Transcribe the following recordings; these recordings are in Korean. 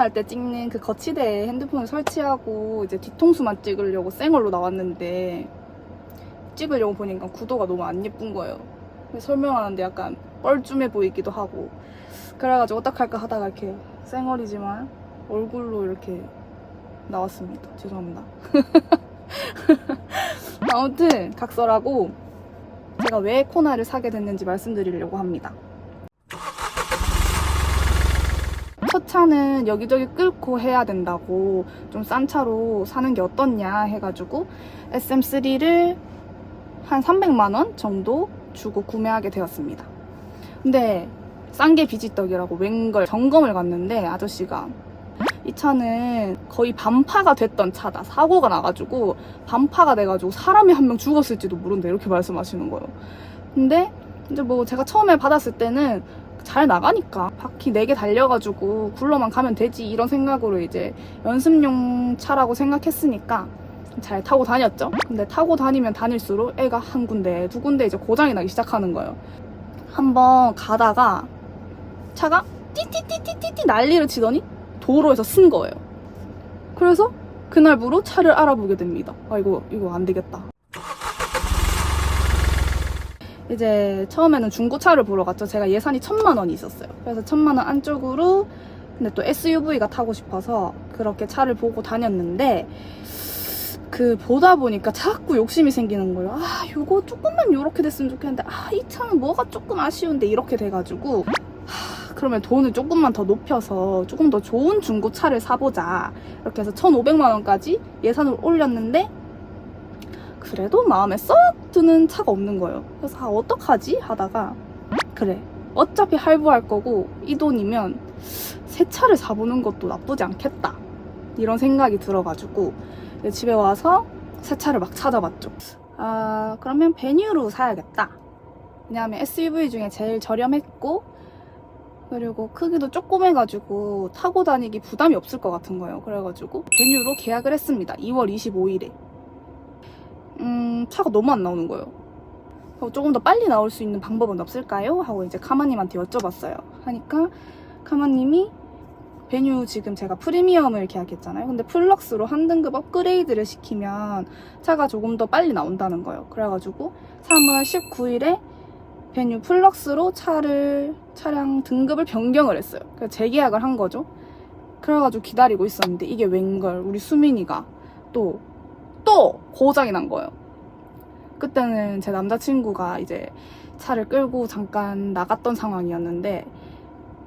운전할 때 찍는 그 거치대에 핸드폰을 설치하고 이제 뒤통수만 찍으려고 쌩얼로 나왔는데 찍으려고 보니까 구도가 너무 안 예쁜 거예요. 설명하는데 약간 뻘쭘해 보이기도 하고 그래가지고 어떡할까 하다가 이렇게 쌩얼이지만 얼굴로 이렇게 나왔습니다. 죄송합니다. 아무튼 각설하고 제가 왜 코나를 사게 됐는지 말씀드리려고 합니다. 첫 차는 여기저기 끌고 해야 된다고 좀 싼 차로 사는 게 어떻냐 해가지고 SM3를 한 300만원 정도 주고 구매하게 되었습니다. 근데 싼 게 비지떡이라고 웬걸 점검을 갔는데 아저씨가 이 차는 거의 반파가 됐던 차다. 사고가 나가지고 반파가 돼가지고 사람이 한 명 죽었을지도 모른다 이렇게 말씀하시는 거예요. 근데 이제 뭐 제가 처음에 받았을 때는 잘 나가니까 바퀴 4개 달려가지고 굴러만 가면 되지 이런 생각으로 이제 연습용 차라고 생각했으니까 잘 타고 다녔죠. 근데 타고 다니면 다닐수록 애가 한 군데 두 군데 이제 고장이 나기 시작하는 거예요. 한번 가다가 차가 띠띠띠띠띠띠 난리를 치더니 도로에서 쓴 거예요. 그래서 그날부로 차를 알아보게 됩니다. 아 이거 안 되겠다. 이제 처음에는 중고차를 보러 갔죠. 제가 예산이 1,000만 원이 있었어요. 그래서 1,000만 원 안쪽으로 근데 또 SUV가 타고 싶어서 그렇게 차를 보고 다녔는데 그 보다 보니까 자꾸 욕심이 생기는 거예요. 아 요거 조금만 요렇게 됐으면 좋겠는데 아 이 차는 뭐가 조금 아쉬운데 이렇게 돼가지고 그러면 돈을 조금만 더 높여서 조금 더 좋은 중고차를 사보자 이렇게 해서 1,500만 원까지 예산을 올렸는데 그래도 마음에 썩 드는 차가 없는 거예요. 그래서 아 어떡하지 하다가 그래 어차피 할부할 거고 이 돈이면 새 차를 사보는 것도 나쁘지 않겠다 이런 생각이 들어가지고 집에 와서 새 차를 막 찾아봤죠. 아 그러면 베뉴로 사야겠다. 왜냐하면 SUV 중에 제일 저렴했고 그리고 크기도 조그매가지고 타고 다니기 부담이 없을 것 같은 거예요. 그래가지고 베뉴로 계약을 했습니다. 2월 25일에 차가 너무 안 나오는 거예요. 조금 더 빨리 나올 수 있는 방법은 없을까요? 하고 이제 카마님한테 여쭤봤어요. 하니까 카마님이 베뉴 지금 제가 프리미엄을 계약했잖아요. 근데 플럭스로 한 등급 업그레이드를 시키면 차가 조금 더 빨리 나온다는 거예요. 그래가지고 3월 19일에 베뉴 플럭스로 차량 등급을 변경을 했어요. 그래서 재계약을 한 거죠. 그래가지고 기다리고 있었는데 이게 웬걸 우리 수민이가 또 고장이 난 거예요. 그때는 제 남자친구가 이제 차를 끌고 잠깐 나갔던 상황이었는데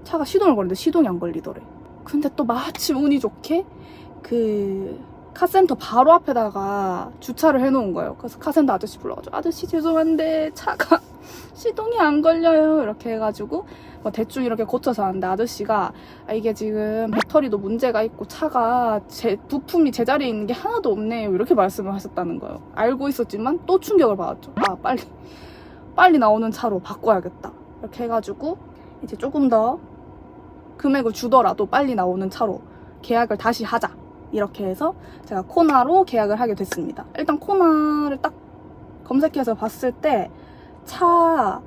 차가 시동을 거는데 시동이 안 걸리더래. 근데 또 마침 운이 좋게 그 카센터 바로 앞에다가 주차를 해놓은 거예요. 그래서 카센터 아저씨 불러가지고 아저씨 죄송한데 차가 시동이 안 걸려요 이렇게 해가지고 뭐 대충 이렇게 고쳐서 하는데 아저씨가 아, 이게 지금 배터리도 문제가 있고 차가 부품이 제자리에 있는 게 하나도 없네요 이렇게 말씀을 하셨다는 거예요. 알고 있었지만 또 충격을 받았죠. 아 빨리 나오는 차로 바꿔야겠다 이렇게 해가지고 이제 조금 더 금액을 주더라도 빨리 나오는 차로 계약을 다시 하자 이렇게 해서 제가 코나로 계약을 하게 됐습니다. 일단 코나를 딱 검색해서 봤을 때 차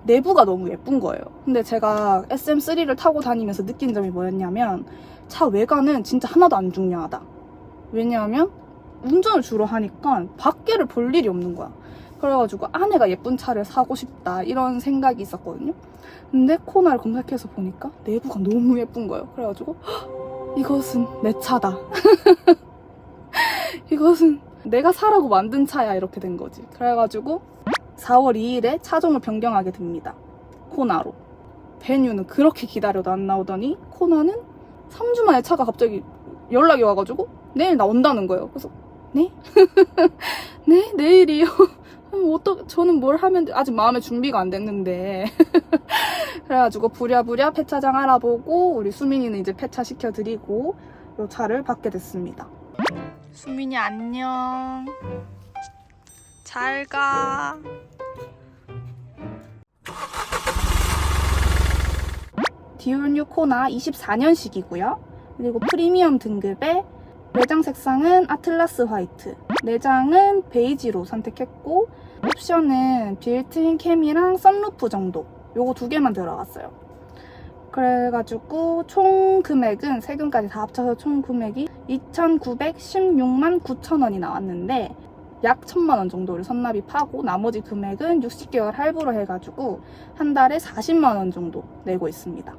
내부가 너무 예쁜 거예요. 근데 제가 SM3를 타고 다니면서 느낀 점이 뭐였냐면 차 외관은 진짜 하나도 안 중요하다. 왜냐하면 운전을 주로 하니까 밖에를 볼 일이 없는 거야. 그래가지고 아내가 예쁜 차를 사고 싶다 이런 생각이 있었거든요. 근데 코나를 검색해서 보니까 내부가 너무 예쁜 거예요. 그래가지고 이것은 내 차다. 이것은 내가 사라고 만든 차야 이렇게 된 거지. 그래가지고 4월 2일에 차종을 변경하게 됩니다. 코나로. 베뉴는 그렇게 기다려도 안 나오더니 코나는 3주 만에 차가 갑자기 연락이 와가지고 내일 나온다는 거예요. 그래서 네? 네? 내일이요? 저는 뭘 하면 아직 마음의 준비가 안 됐는데 그래가지고 부랴부랴 폐차장 알아보고 우리 수민이는 이제 폐차 시켜드리고 이 차를 받게 됐습니다. 수민이 안녕. 잘 가. 디올뉴 코나 24년식이고요. 그리고 프리미엄 등급의 내장 색상은 아틀라스 화이트, 내장은 베이지로 선택했고 옵션은 빌트인 캠이랑 썬루프 정도 요거 2개만 들어갔어요. 그래가지고 총 금액은 세금까지 다 합쳐서 총 금액이 2,916만 9천 원이 나왔는데 약 1,000만 원 정도를 선납입하고 나머지 금액은 60개월 할부로 해가지고 한 달에 40만 원 정도 내고 있습니다.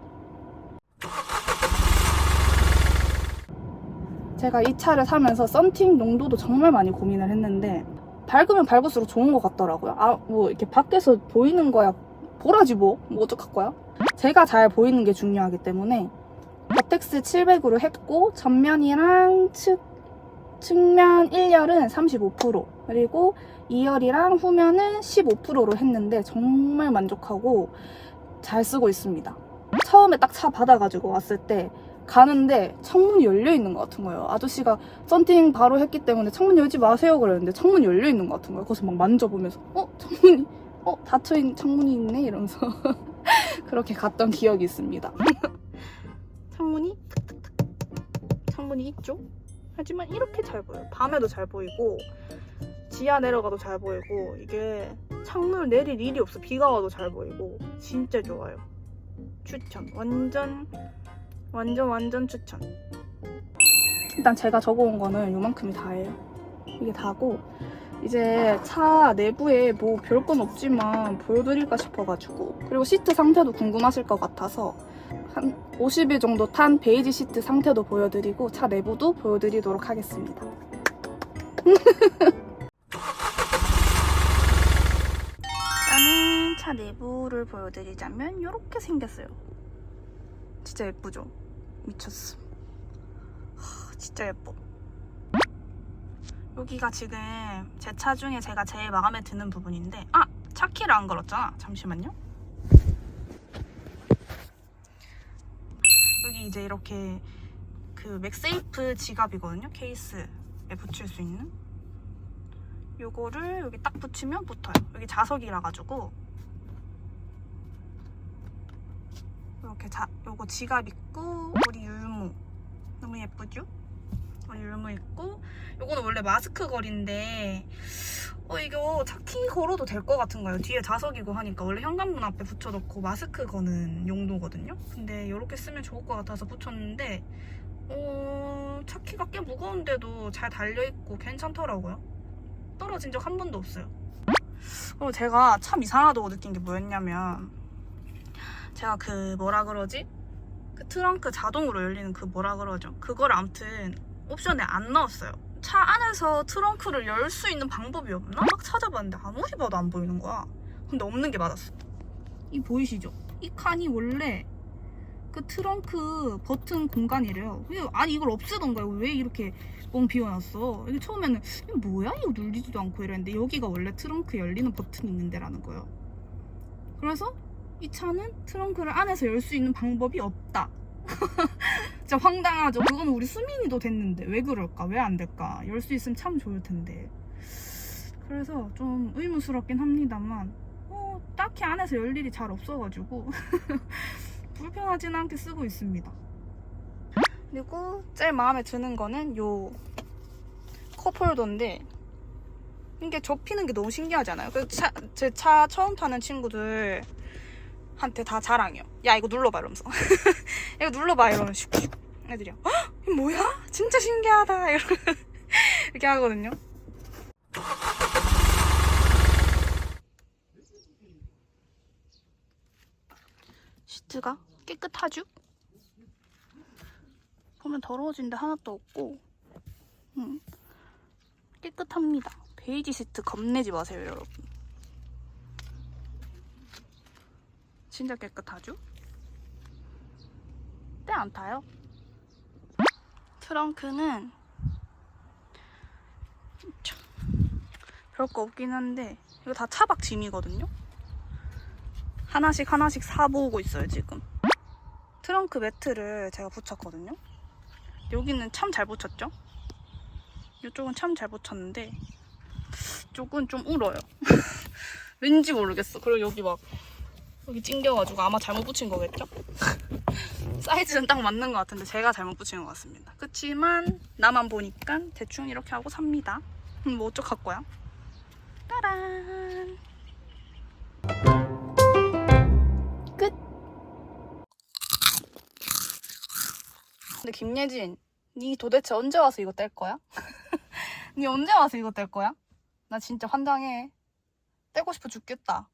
제가 이 차를 사면서 썬팅 농도도 정말 많이 고민을 했는데 밝으면 밝을수록 좋은 것 같더라고요. 뭐 이렇게 밖에서 보이는 거야 보라지 뭐 어떡할 거야? 제가 잘 보이는 게 중요하기 때문에 버텍스 700으로 했고 전면이랑 측면 1열은 35% 그리고 2열이랑 후면은 15%로 했는데 정말 만족하고 잘 쓰고 있습니다. 처음에 딱 차 받아가지고 왔을 때 가는데 창문이 열려있는 것 같은 거예요. 아저씨가 썬팅 바로 했기 때문에 창문 열지 마세요 그랬는데 창문이 열려있는 것 같은 거예요. 그래서 막 만져보면서 창문이 닫혀있는 창문이 있네 이러면서 그렇게 갔던 기억이 있습니다. 창문이 있죠? 하지만 이렇게 잘 보여요. 밤에도 잘 보이고 지하 내려가도 잘 보이고 이게 창문을 내릴 일이 없어. 비가 와도 잘 보이고 진짜 좋아요. 추천. 완전 추천. 일단 제가 적어온 거는 요만큼이 다예요. 이게 다고 이제 차 내부에 뭐 별건 없지만 보여드릴까 싶어가지고 그리고 시트 상태도 궁금하실 것 같아서 한 50일 정도 탄 베이지 시트 상태도 보여드리고 차 내부도 보여드리도록 하겠습니다. 일단은 차 내부를 보여드리자면 이렇게 생겼어요. 진짜 예쁘죠? 미쳤어. 진짜 예뻐. 여기가 지금 제 차 중에 제가 제일 마음에 드는 부분인데 차 키를 안 걸었잖아. 잠시만요. 여기 이제 이렇게 그 맥세이프 지갑이거든요. 케이스에 붙일 수 있는 요거를 여기 딱 붙이면 붙어요. 여기 자석이라 가지고 이렇게 요거 지갑 있고 우리 율무 너무 예쁘죠? 우리 율무 있고 요거는 원래 마스크 걸인데 이거 차키 걸어도 될 것 같은 거예요. 뒤에 자석이고 하니까 원래 현관문 앞에 붙여놓고 마스크 거는 용도거든요. 근데 이렇게 쓰면 좋을 것 같아서 붙였는데 차키가 꽤 무거운데도 잘 달려있고 괜찮더라고요. 떨어진 적 한 번도 없어요. 그리고 제가 참 이상하다고 느낀 게 뭐였냐면 제가 그 그 트렁크 자동으로 열리는 그거를 아무튼 옵션에 안 넣었어요. 차 안에서 트렁크를 열 수 있는 방법이 없나? 막 찾아봤는데 아무리 봐도 안 보이는 거야. 근데 없는 게 맞았어. 이 보이시죠? 이 칸이 원래 그 트렁크 버튼 공간이래요. 아니 이걸 없애던가 왜 이렇게 뻥 비워놨어. 이게 처음에는 이거 뭐야? 이거 눌리지도 않고 이랬는데 여기가 원래 트렁크 열리는 버튼이 있는 데라는 거예요. 그래서 이 차는 트렁크를 안에서 열 수 있는 방법이 없다. 진짜 황당하죠. 그건 우리 수민이도 됐는데 왜 그럴까? 왜 안 될까? 열 수 있으면 참 좋을 텐데. 그래서 좀 의문스럽긴 합니다만 딱히 안에서 열 일이 잘 없어가지고 불편하진 않게 쓰고 있습니다. 그리고 제일 마음에 드는 거는 요 컵홀더인데 이게 접히는 게 너무 신기하잖아요. 제 차 처음 타는 친구들 한테 다 자랑해요. 야 이거 눌러봐 이러면서 이거 눌러봐 이러면 슉슉 애들이야 이거 뭐야? 진짜 신기하다 이렇게 하거든요. 시트가 깨끗하죠? 보면 더러워진 데 하나도 없고 깨끗합니다. 베이지 시트 겁내지 마세요 여러분. 진짜 깨끗하죠? 때 안 타요? 트렁크는 별거 없긴 한데 이거 다 차박 짐이거든요? 하나씩 사보고 있어요 지금. 트렁크 매트를 제가 붙였거든요. 여기는 참 잘 붙였죠? 이쪽은 참 잘 붙였는데 이쪽은 좀 울어요. 왠지 모르겠어. 그리고 여기 찡겨가지고 아마 잘못 붙인 거겠죠? 사이즈는 딱 맞는 것 같은데 제가 잘못 붙인 것 같습니다. 그치만 나만 보니까 대충 이렇게 하고 삽니다. 뭐 어떡할 거야? 따란! 끝! 근데 김예진, 니 도대체 언제 와서 이거 뗄 거야? 니 언제 와서 이거 뗄 거야? 나 진짜 환장해. 떼고 싶어 죽겠다.